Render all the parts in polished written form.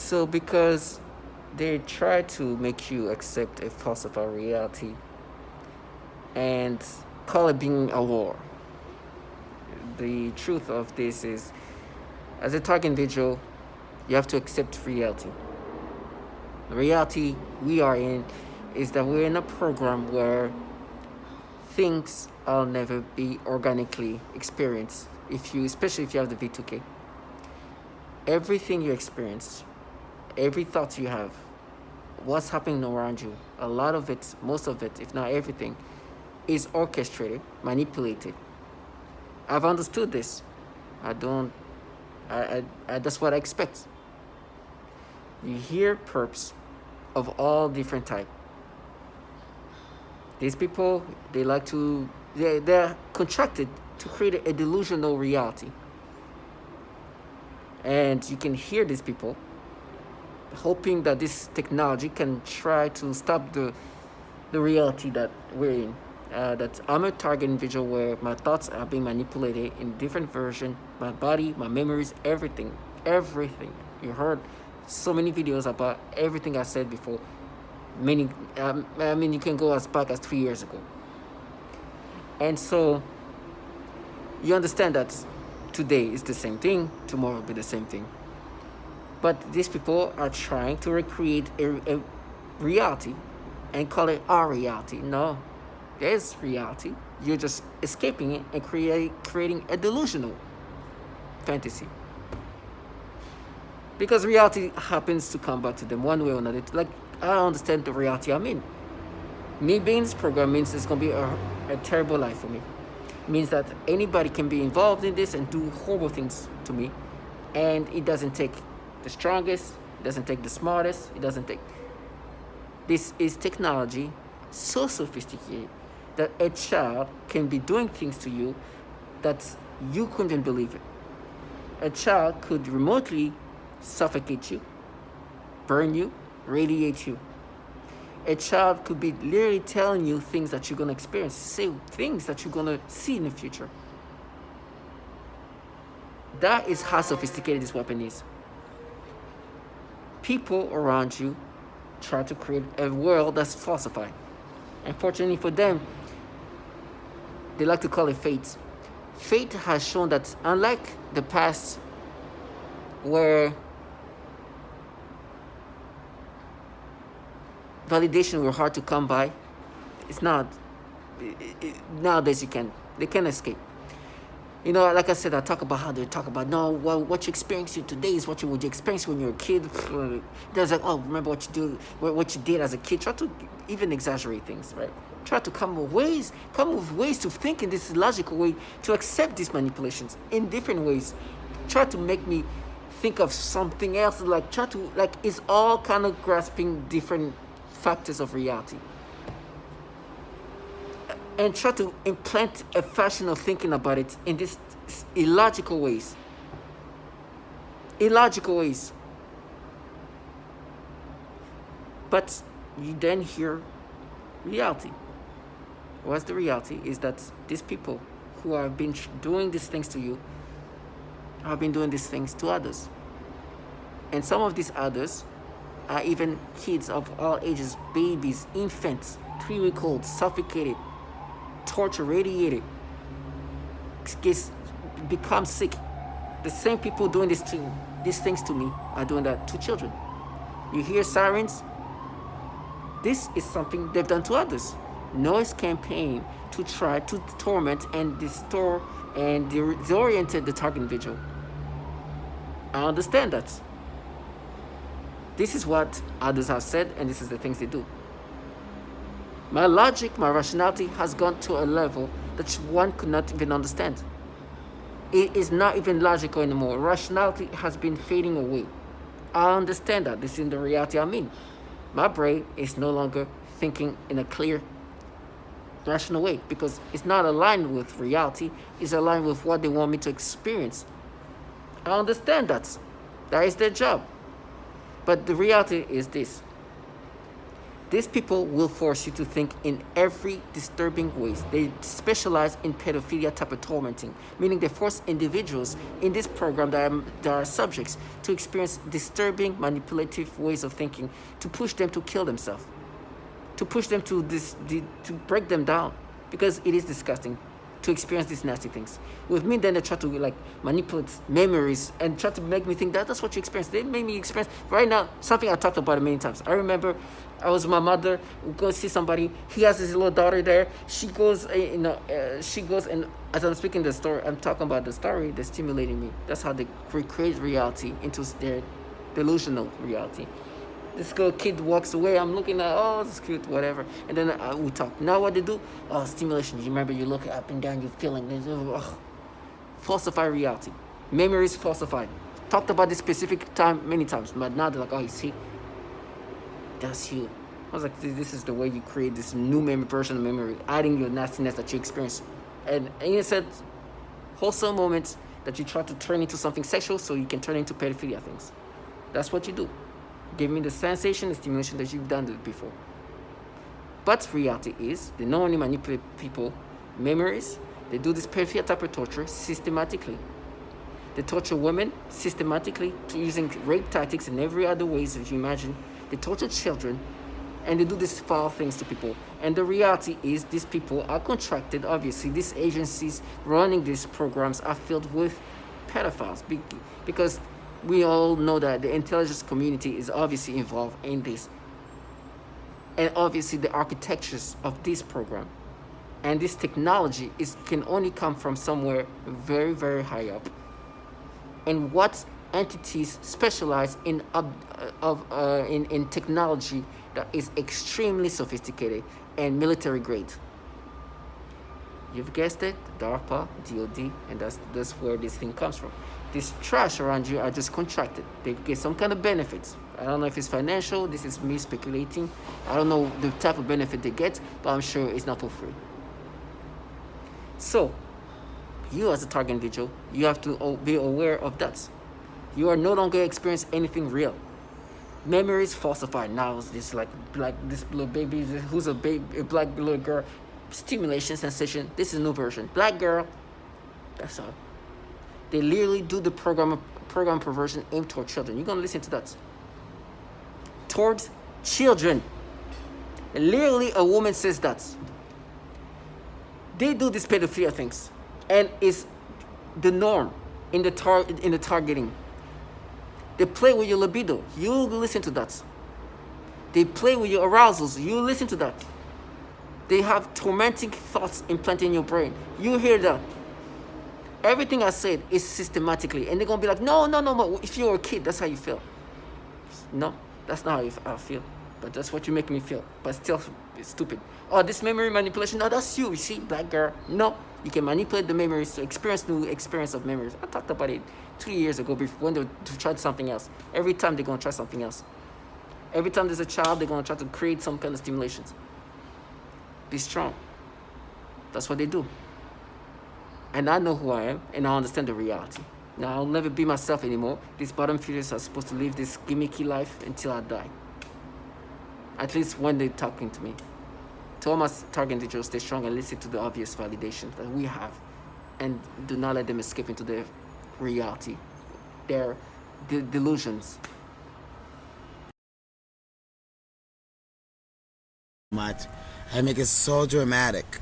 So because they try to make you accept a falsified reality and call it being a war. The truth of this is, as a target individual, you have to accept reality. The reality we are in is that we're in a program where things will never be organically experienced especially if you have the V2K. Everything you experience, every thought you have, what's happening around you, a lot of it, most of it, if not everything, is orchestrated, manipulated. I've understood this. I don't. That's what I expect. You hear perps of all different type. These people, they're contracted to create a delusional reality. And you can hear these people hoping that this technology can try to stop the reality that we're in. That I'm a target individual where my thoughts are being manipulated in different version, my body, my memories, everything. You heard so many videos about everything I said before. You can go as back as 3 years ago. And so you understand that today is the same thing, tomorrow will be the same thing. But these people are trying to recreate a reality and call it our reality. No, there's reality. You're just escaping it and creating a delusional fantasy. Because reality happens to come back to them one way or another. Like, I don't understand the reality I'm in. Me being in this program means it's going to be a terrible life for me. It means that anybody can be involved in this and do horrible things to me. And it doesn't take the strongest, it doesn't take the smartest, it doesn't take... This is technology so sophisticated that a child can be doing things to you that you couldn't believe it. A child could remotely suffocate you, burn you, radiate you. A child could be literally telling you things that you're going to experience, say things that you're going to see in the future. That is how sophisticated this weapon is. People around you try to create a world that's falsified. Unfortunately for them, they like to call it fate. Fate has shown that unlike the past, where validation were hard to come by, it's not. Nowadays they can escape. You know, like I said, I talk about how they talk about, no, well, what you experiencing today is what you would experience when you're a kid. There's like, oh, remember what you did as a kid. Try to even exaggerate things, right? Try to come with ways to think in this logical way to accept these manipulations in different ways. Try to make me think of something else. It's all kind of grasping different factors of reality. And try to implant a fashion of thinking about it in these illogical ways. But you then hear reality. What's the reality is that these people who have been doing these things to you have been doing these things to others. And some of these others are even kids of all ages, babies, infants, 3-week-olds, suffocated, torture, radiated, become sick. The same people doing these things to me are doing that to children. You hear sirens? This is something they've done to others. Noise campaign to try to torment and distort and disorient the target individual. I understand that. This is what others have said, and this is the things they do. My logic, my rationality has gone to a level that one could not even understand. It is not even logical anymore. Rationality has been fading away. I understand that. This is the reality I'm in. My brain is no longer thinking in a clear, rational way because it's not aligned with reality. It's aligned with what they want me to experience. I understand that. That is their job. But the reality is this. These people will force you to think in every disturbing ways. They specialize in pedophilia type of tormenting, meaning they force individuals in this program that are subjects to experience disturbing, manipulative ways of thinking, to push them to kill themselves, to push them to to break them down, because it is disgusting to experience these nasty things. With me, then they try to like manipulate memories and try to make me think that that's what you experience. They made me experience right now something I talked about many times. I remember I was with my mother. We go see somebody. He has his little daughter there. She goes, she goes, and as I'm speaking the story, I'm talking about the story. They're stimulating me. That's how they recreate reality into their delusional reality. This little kid walks away. I'm looking at, oh, it's cute, whatever. And then we talk. Now what they do? Oh, stimulation. You remember you look up and down, you're feeling. Falsify reality. Memories falsified. Talked about this specific time many times, but now they're like, oh, you see, that's you. I was like, this is the way you create this new memory version of memory, adding your nastiness that you experience. And you said wholesome moments that you try to turn into something sexual so you can turn into pedophilia things. That's what you do. Give me the sensation, the stimulation that you've done before. But reality is, they not only manipulate people, memories, they do this pedophilia type of torture systematically. They torture women systematically using rape tactics and every other ways that you imagine. They torture children, and they do these foul things to people. And the reality is, these people are contracted. Obviously, these agencies running these programs are filled with pedophiles, because we all know that the intelligence community is obviously involved in this. And obviously the architectures of this program and this technology can only come from somewhere very, very high up. And what entities specialize in technology that is extremely sophisticated and military grade. You've guessed it, DARPA, DOD, and that's where this thing comes from. This trash around you are just contracted. They get some kind of benefits. I don't know if it's financial. This is me speculating. I don't know the type of benefit they get, but I'm sure it's not for free. So, you as a target individual, you have to be aware of that. You are no longer experiencing anything real. Memories falsified. Now it's this this little baby who's a black little girl. Stimulation, sensation. This is a new version. Black girl. That's all. They literally do the program perversion aimed toward children. You're gonna listen to that. Towards children. Literally, a woman says that. They do these pedophilia things, and it's the norm in the targeting. They play with your libido. You listen to that. They play with your arousals. You listen to that. They have tormenting thoughts implanted in your brain. You hear that. Everything I said is systematically. And they're going to be like, no. If you're a kid, that's how you feel. No, that's not how I feel. But that's what you make me feel. But still, it's stupid. Oh, this memory manipulation. No, that's you. You see, black girl. No, you can manipulate the memories to experience new experience of memories. I talked about it 2 years ago when they tried something else. Every time they're going to try something else. Every time there's a child, they're going to try to create some kind of stimulations. Be strong. That's what they do. And I know who I am, and I understand the reality. Now, I'll never be myself anymore. These bottom feeders are supposed to live this gimmicky life until I die. At least when they're talking to me. To all my target individuals, stay strong and listen to the obvious validation that we have. And do not let them escape into their reality, their delusions. Much. I make it so dramatic.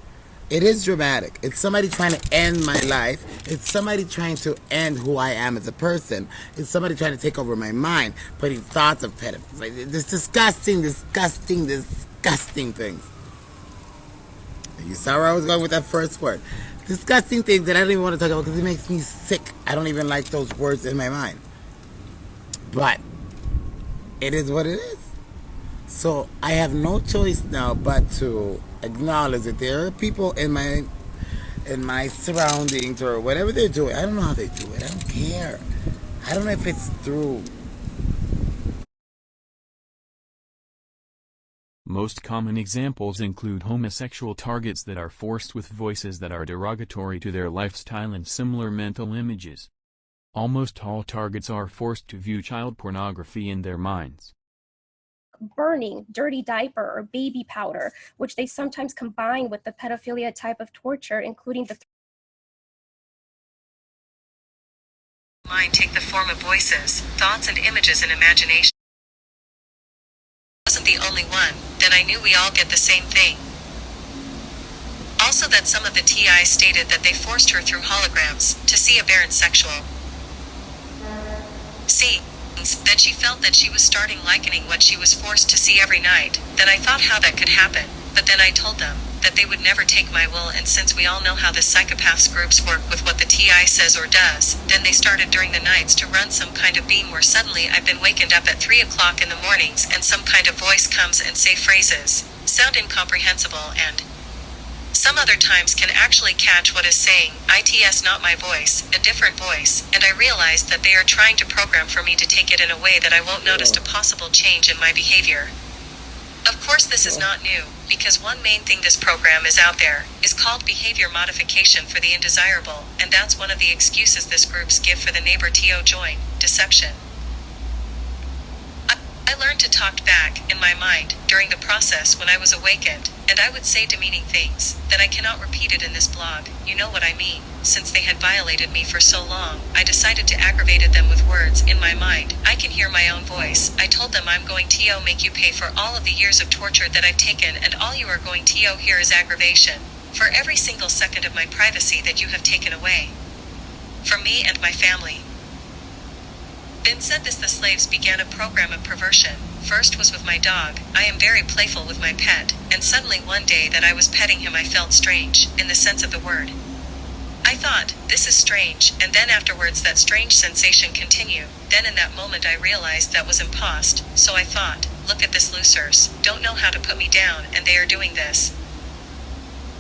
It is dramatic. It's somebody trying to end my life. It's somebody trying to end who I am as a person. It's somebody trying to take over my mind, putting thoughts of pedophilia. This disgusting things. You saw where I was going with that first word. Disgusting things that I don't even want to talk about because it makes me sick. I don't even like those words in my mind. But it is what it is. So I have no choice now but to acknowledge that there are people in my surroundings or whatever they're doing. I don't know how they do it. I don't care. I don't know if it's through. Most common examples include homosexual targets that are forced with voices that are derogatory to their lifestyle and similar mental images. Almost all targets are forced to view child pornography in their minds. burning, dirty diaper, or baby powder, which they sometimes combine with the pedophilia type of torture, including the mind take the form of voices, thoughts, and images in imagination. I wasn't the only one, then I knew we all get the same thing. Also that some of the TIs stated that they forced her through holograms to see aberrant sexual scenes. Then she felt that she was starting likening what she was forced to see every night. Then I thought how that could happen, but then I told them that they would never take my will, and since we all know how the psychopaths groups work with what the TI says or does, then they started during the nights to run some kind of beam where suddenly I've been wakened up at 3 o'clock in the mornings and some kind of voice comes and say phrases, sound incomprehensible, and some other times can actually catch what is saying, its not my voice, a different voice, and I realized that they are trying to program for me to take it in a way that I won't notice a possible change in my behavior. Of course this is not new, because one main thing this program is out there, is called behavior modification for the undesirable, and that's one of the excuses this groups give for the neighbor TO join, deception. I learned to talk back, in my mind, during the process when I was awakened, and I would say demeaning things, that I cannot repeat it in this blog, you know what I mean. Since they had violated me for so long, I decided to aggravate them with words, in my mind. I can hear my own voice. I told them I'm going to make you pay for all of the years of torture that I've taken, and all you are going to hear is aggravation. For every single second of my privacy that you have taken away. From me and my family. Then said this, the slaves began a program of perversion. First was with my dog. I am very playful with my pet, and suddenly one day that I was petting him I felt strange, in the sense of the word. I thought, this is strange, and then afterwards that strange sensation continued. Then in that moment I realized that was impost, so I thought, look at this losers, don't know how to put me down, and they are doing this.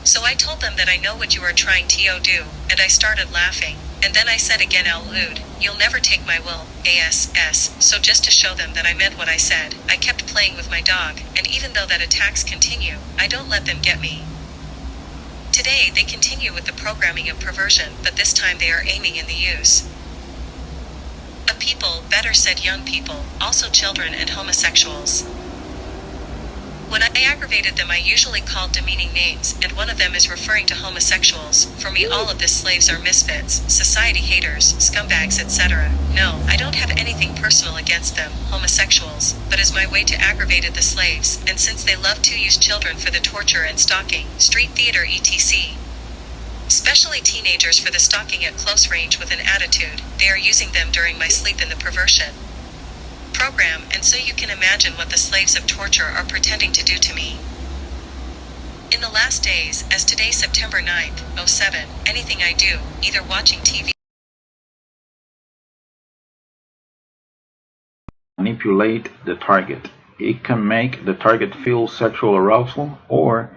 So I told them that I know what you are trying to do, and I started laughing. And then I said again out loud, you'll never take my will, ASS, so just to show them that I meant what I said, I kept playing with my dog, and even though that attacks continue, I don't let them get me. Today they continue with the programming of perversion, but this time they are aiming in the use of people, better said young people, also children and homosexuals. When I aggravated them I usually called demeaning names, and one of them is referring to homosexuals. For me all of the slaves are misfits, society haters, scumbags, etc. No, I don't have anything personal against them, homosexuals, but as my way to aggravate the slaves, and since they love to use children for the torture and stalking, street theater etc. Especially teenagers for the stalking at close range with an attitude, they are using them during my sleep in the perversion program, and so you can imagine what the slaves of torture are pretending to do to me. In the last days, as today September 9th, 07, anything I do, either watching TV, manipulate the target. It can make the target feel sexual arousal, or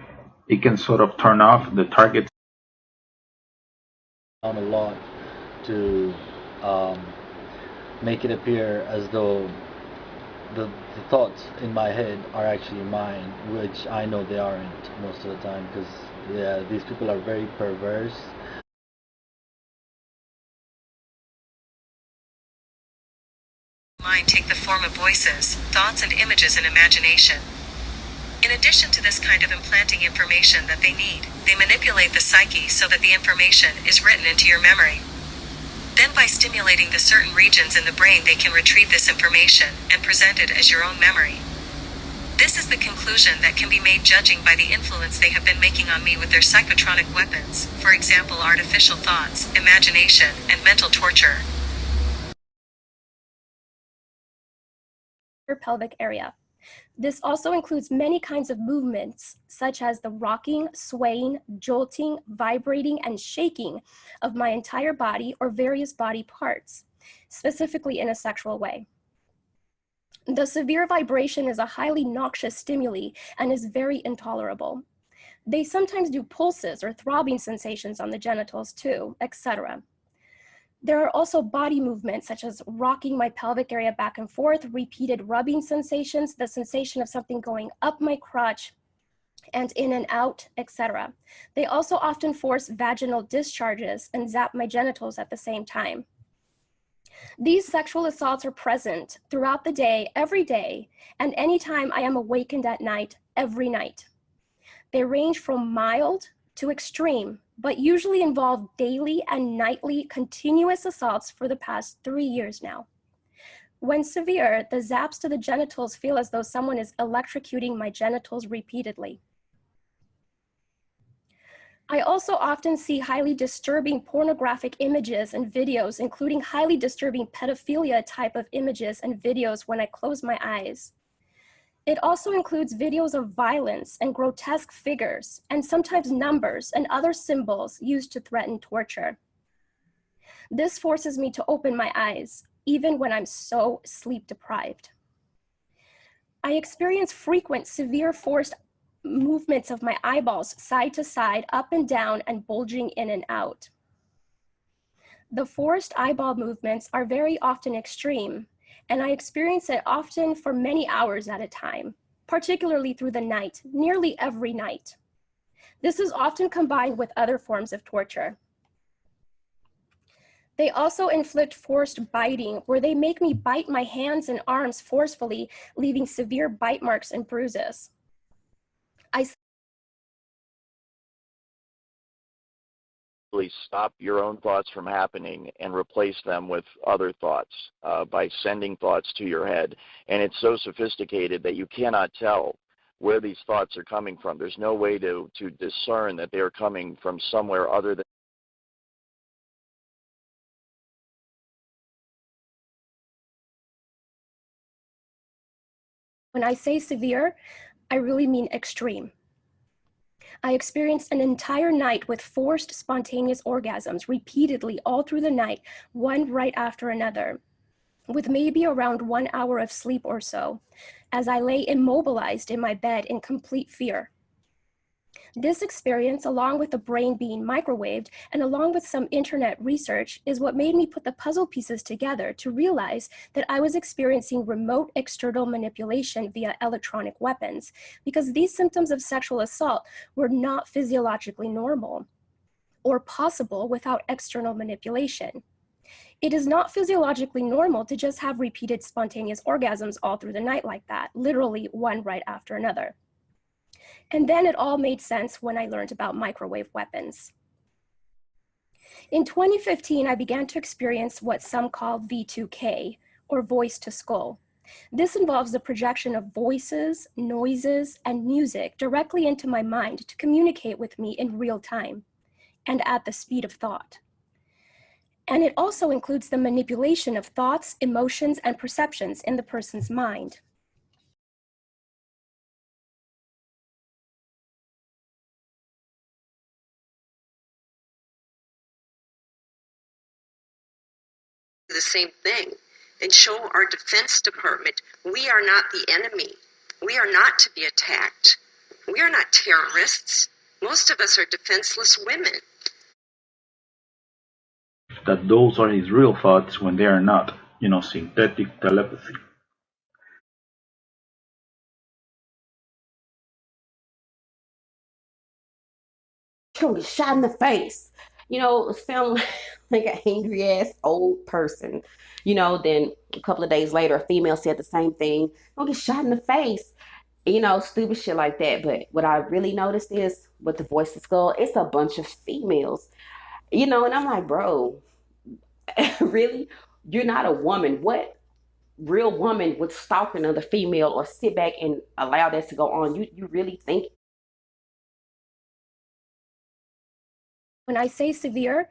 it can sort of turn off the target. A lot to make it appear as though the thoughts in my head are actually mine, which I know they aren't most of the time, because yeah, these people are very perverse. mind take the form of voices, thoughts, and images in imagination. In addition to this kind of implanting information that they need, they manipulate the psyche so that the information is written into your memory. Then by stimulating the certain regions in the brain they can retrieve this information and present it as your own memory. This is the conclusion that can be made judging by the influence they have been making on me with their psychotronic weapons, for example artificial thoughts, imagination, and mental torture. pelvic area. This also includes many kinds of movements, such as the rocking, swaying, jolting, vibrating, and shaking of my entire body or various body parts, specifically in a sexual way. The severe vibration is a highly noxious stimuli and is very intolerable. They sometimes do pulses or throbbing sensations on the genitals too, etc. There are also body movements such as rocking my pelvic area back and forth, repeated rubbing sensations, the sensation of something going up my crotch and in and out, etc. They also often force vaginal discharges and zap my genitals at the same time. These sexual assaults are present throughout the day, every day, and anytime I am awakened at night, every night. They range from mild to extreme, but usually involve daily and nightly continuous assaults for the past 3 years now. When severe, the zaps to the genitals feel as though someone is electrocuting my genitals repeatedly. I also often see highly disturbing pornographic images and videos, including highly disturbing pedophilia type of images and videos when I close my eyes. It also includes videos of violence and grotesque figures, and sometimes numbers and other symbols used to threaten torture. This forces me to open my eyes, even when I'm so sleep deprived. I experience frequent, severe forced movements of my eyeballs side to side, up and down, and bulging in and out. The forced eyeball movements are very often extreme, and I experience it often for many hours at a time, particularly through the night, nearly every night. This is often combined with other forms of torture. They also inflict forced biting, where they make me bite my hands and arms forcefully, leaving severe bite marks and bruises. Stop your own thoughts from happening and replace them with other thoughts by sending thoughts to your head. And it's so sophisticated that you cannot tell where these thoughts are coming from. There's no way to discern that they're coming from somewhere other than. When I say severe, I really mean extreme. I experienced an entire night with forced spontaneous orgasms repeatedly all through the night, one right after another, with maybe around 1 hour of sleep or so, as I lay immobilized in my bed in complete fear. This experience, along with the brain being microwaved and along with some internet research, is what made me put the puzzle pieces together to realize that I was experiencing remote external manipulation via electronic weapons, because these symptoms of sexual assault were not physiologically normal or possible without external manipulation. It is not physiologically normal to just have repeated spontaneous orgasms all through the night like that, literally one right after another. And then it all made sense when I learned about microwave weapons. In 2015, I began to experience what some call V2K, or voice to skull. This involves the projection of voices, noises, and music directly into my mind to communicate with me in real time and at the speed of thought. And it also includes the manipulation of thoughts, emotions, and perceptions in the person's mind. The same thing and show our Defense Department we are not the enemy. We are not to be attacked. We are not terrorists. Most of us are defenseless women. That those are his real thoughts when they are not, synthetic telepathy. Gonna get shot in the face. Sound like an angry ass old person. Then a couple of days later, a female said the same thing. Gonna get shot in the face. Stupid shit like that. But what I really noticed is with the voice of skull, it's a bunch of females. And I'm like, bro, really? You're not a woman. What real woman would stalk another female or sit back and allow that to go on? You really think? When I say severe,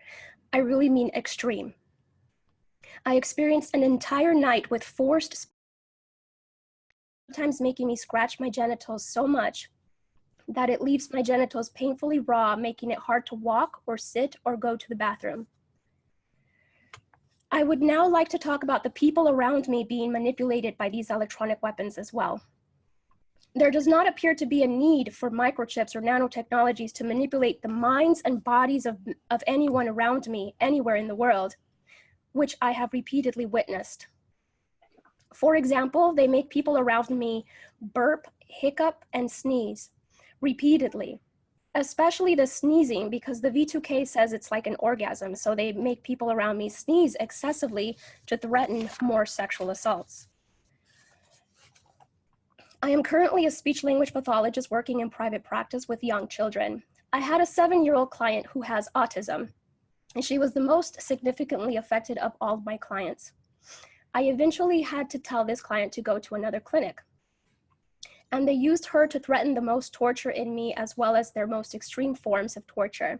I really mean extreme. I experienced an entire night with forced, sometimes making me scratch my genitals so much that it leaves my genitals painfully raw, making it hard to walk or sit or go to the bathroom. I would now like to talk about the people around me being manipulated by these electronic weapons as well. There does not appear to be a need for microchips or nanotechnologies to manipulate the minds and bodies of anyone around me, anywhere in the world, which I have repeatedly witnessed. For example, they make people around me burp, hiccup, and sneeze repeatedly. especially the sneezing, because the V2K says it's like an orgasm, so they make people around me sneeze excessively to threaten more sexual assaults. I am currently a speech-language pathologist working in private practice with young children. I had a 7-year-old client who has autism, and she was the most significantly affected of all of my clients. I eventually had to tell this client to go to another clinic, and they used her to threaten the most torture in me, as well as their most extreme forms of torture.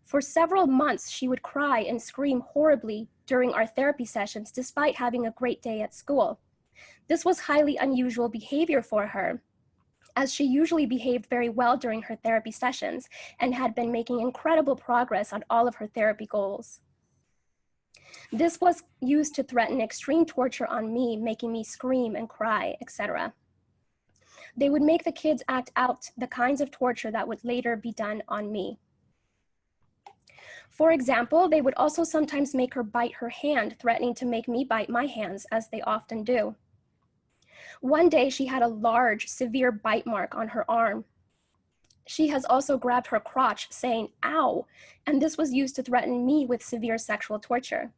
For several months, she would cry and scream horribly during our therapy sessions, despite having a great day at school. This was highly unusual behavior for her, as she usually behaved very well during her therapy sessions and had been making incredible progress on all of her therapy goals. This was used to threaten extreme torture on me, making me scream and cry, etc. They would make the kids act out the kinds of torture that would later be done on me. For example, they would also sometimes make her bite her hand, threatening to make me bite my hands, as they often do. One day, she had a large, severe bite mark on her arm. She has also grabbed her crotch, saying, "Ow," and this was used to threaten me with severe sexual torture.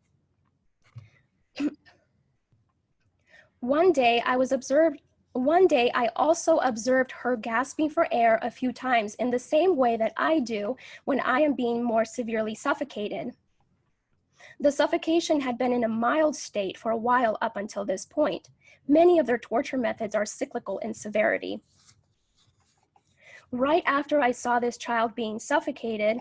One day, I also observed her gasping for air a few times in the same way that I do when I am being more severely suffocated. The suffocation had been in a mild state for a while up until this point. Many of their torture methods are cyclical in severity. Right after I saw this child being suffocated,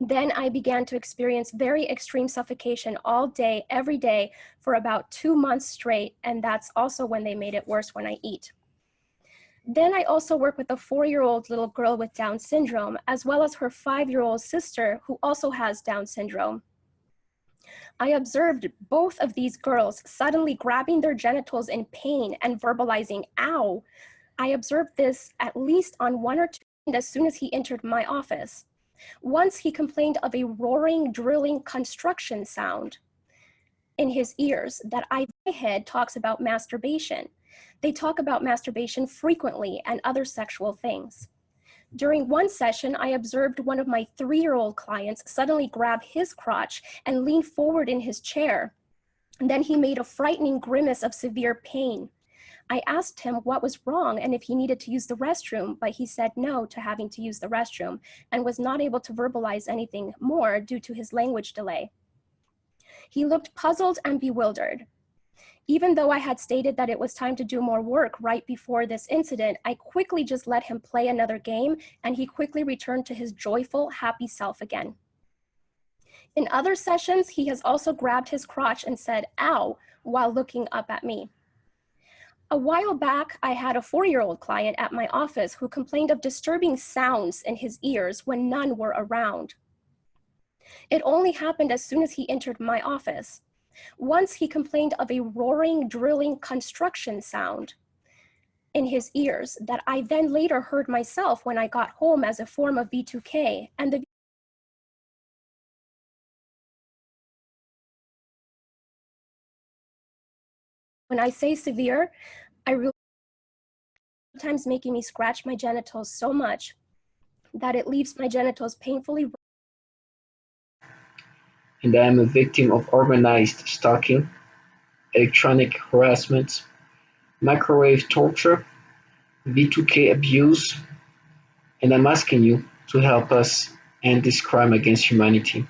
then I began to experience very extreme suffocation all day, every day, for about 2 months straight, and that's also when they made it worse when I eat. Then I also work with a 4-year-old little girl with Down syndrome, as well as her 5-year-old sister who also has Down syndrome. I observed both of these girls suddenly grabbing their genitals in pain and verbalizing, "Ow." I observed this at least on 1 or 2 as soon as he entered my office. Once he complained of a roaring, drilling construction sound in his ears that my head talks about masturbation. They talk about masturbation frequently and other sexual things. During one session, I observed one of my 3-year-old clients suddenly grab his crotch and lean forward in his chair. And then he made a frightening grimace of severe pain. I asked him what was wrong and if he needed to use the restroom, but he said no to having to use the restroom and was not able to verbalize anything more due to his language delay. He looked puzzled and bewildered. Even though I had stated that it was time to do more work right before this incident, I quickly just let him play another game, and he quickly returned to his joyful, happy self again. In other sessions, he has also grabbed his crotch and said, "Ow," while looking up at me. A while back, I had a 4-year-old client at my office who complained of disturbing sounds in his ears when none were around. It only happened as soon as he entered my office. Once he complained of a roaring, drilling construction sound in his ears that I then later heard myself when I got home as a form of V2K. And when I say severe, I really sometimes making me scratch my genitals so much that it leaves my genitals painfully. And I am a victim of organized stalking, electronic harassment, microwave torture, V2K abuse, and I'm asking you to help us end this crime against humanity,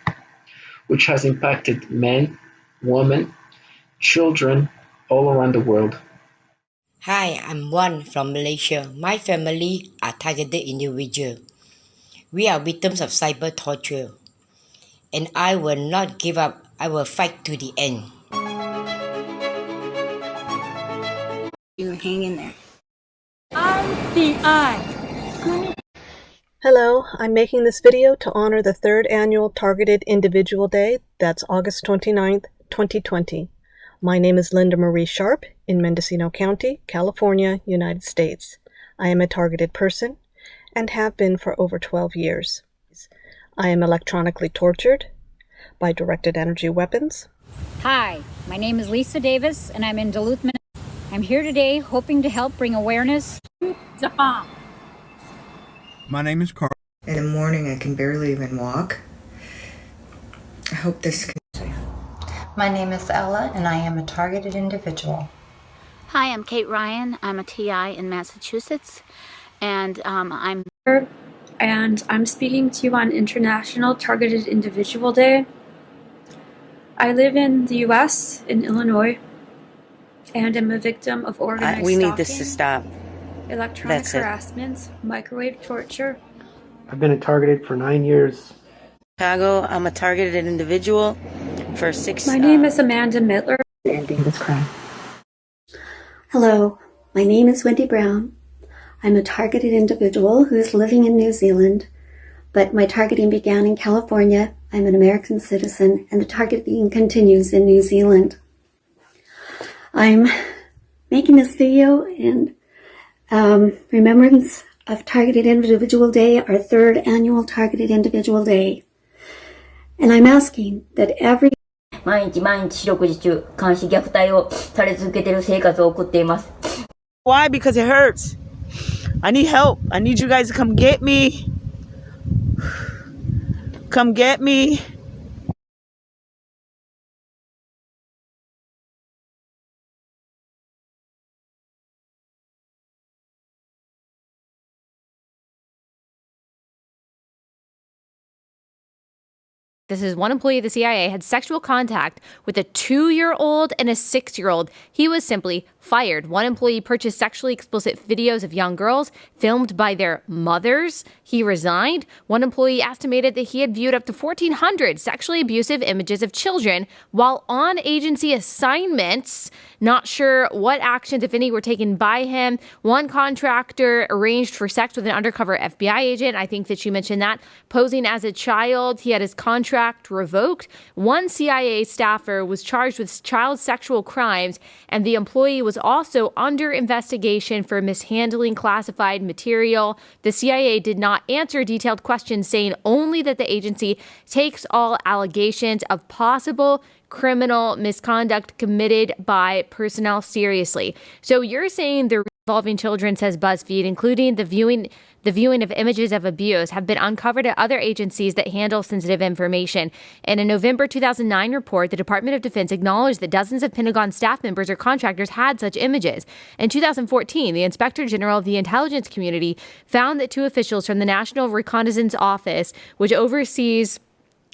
which has impacted men, women, children all around the world. Hi, I'm Wan from Malaysia. My family are targeted individuals. We are victims of cyber torture. And I will not give up. I will fight to the end. You hang in there. Hello, I'm making this video to honor the 3rd Annual Targeted Individual Day. That's August 29th, 2020. My name is Linda Marie Sharp in Mendocino County, California, United States. I am a targeted person and have been for over 12 years. I am electronically tortured by directed energy weapons. Hi, my name is Lisa Davis and I'm in Duluth, Minnesota. I'm here today hoping to help bring awareness to Japan. My name is Carl. In the morning, I can barely even walk. I hope this can be safe. My name is Ella, and I am a targeted individual. Hi, I'm Kate Ryan. I'm a TI in Massachusetts, and I'm speaking to you on International Targeted Individual Day. I live in the U.S., in Illinois, and am a victim of organized We need stalking, this to stop. electronic That's it. harassment, microwave torture. I've been targeted for 9 years. Chicago, I'm a targeted individual for 6 My name is Amanda Mittler. Ending this crime. Hello, my name is Wendy Brown. I'm a targeted individual who is living in New Zealand, but my targeting began in California. I'm an American citizen, and the targeting continues in New Zealand. I'm making this video in remembrance of Targeted Individual Day, our 3rd annual Targeted Individual Day. And I'm asking that every 毎日四六時中監視虐待をされ続けている生活を送っています。 Why? Because it hurts. I need help. I need you guys to come get me. Come get me. This is one employee of the CIA had sexual contact with a 2-year-old and a 6-year-old. He was simply fired. One employee purchased sexually explicit videos of young girls filmed by their mothers. He resigned. One employee estimated that he had viewed up to 1,400 sexually abusive images of children while on agency assignments. Not sure what actions, if any, were taken by him. One contractor arranged for sex with an undercover FBI agent. I think that you mentioned that. Posing as a child, he had his contract revoked. One CIA staffer was charged with child sexual crimes, and the employee was also under investigation for mishandling classified material. The CIA did not answer detailed questions, saying only that the agency takes all allegations of possible criminal misconduct committed by personnel seriously. So you're saying the involving children, says BuzzFeed, including the viewing of images of abuse, have been uncovered at other agencies that handle sensitive information. In a November 2009 report, the Department of Defense acknowledged that dozens of Pentagon staff members or contractors had such images. In 2014, the Inspector General of the Intelligence Community found that 2 officials from the National Reconnaissance Office, which oversees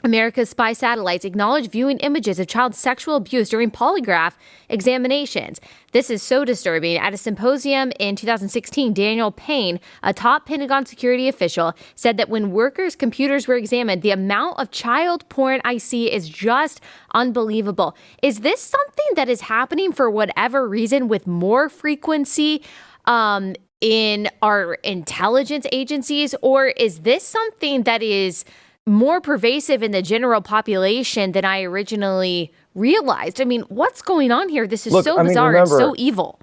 America's spy satellites, acknowledged viewing images of child sexual abuse during polygraph examinations. This is so disturbing. At a symposium in 2016, Daniel Payne, a top Pentagon security official, said that when workers' computers were examined, the amount of child porn I see is just unbelievable. Is this something that is happening for whatever reason with more frequency in our intelligence agencies, or is this something that is more pervasive in the general population than I originally realized? I mean, what's going on here? This is so bizarre. Remember, it's so evil.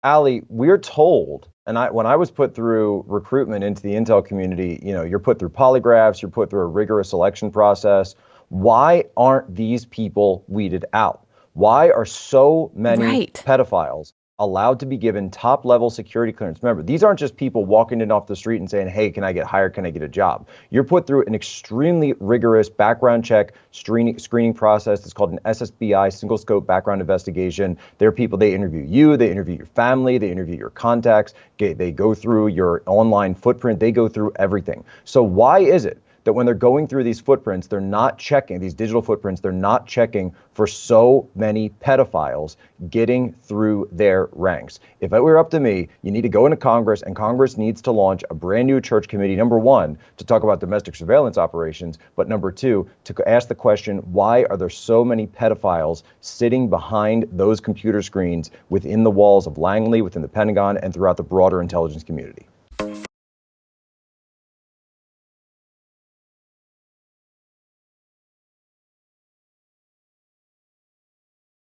Allie, we're told, and when I was put through recruitment into the intel community, you're put through polygraphs, you're put through a rigorous selection process. Why aren't these people weeded out? Why are so many pedophiles allowed to be given top-level security clearance? Remember, these aren't just people walking in off the street and saying, hey, can I get hired? Can I get a job? You're put through an extremely rigorous background check screening process. It's called an SSBI, single scope background investigation. There are people, they interview you, they interview your family, they interview your contacts, they go through your online footprint, they go through everything. So why is it that when they're going through these footprints, they're not checking, these digital footprints, they're not checking for so many pedophiles getting through their ranks? If it were up to me, you need to go into Congress, and Congress needs to launch a brand new church committee, number one, to talk about domestic surveillance operations, but number two, to ask the question, why are there so many pedophiles sitting behind those computer screens within the walls of Langley, within the Pentagon, and throughout the broader intelligence community?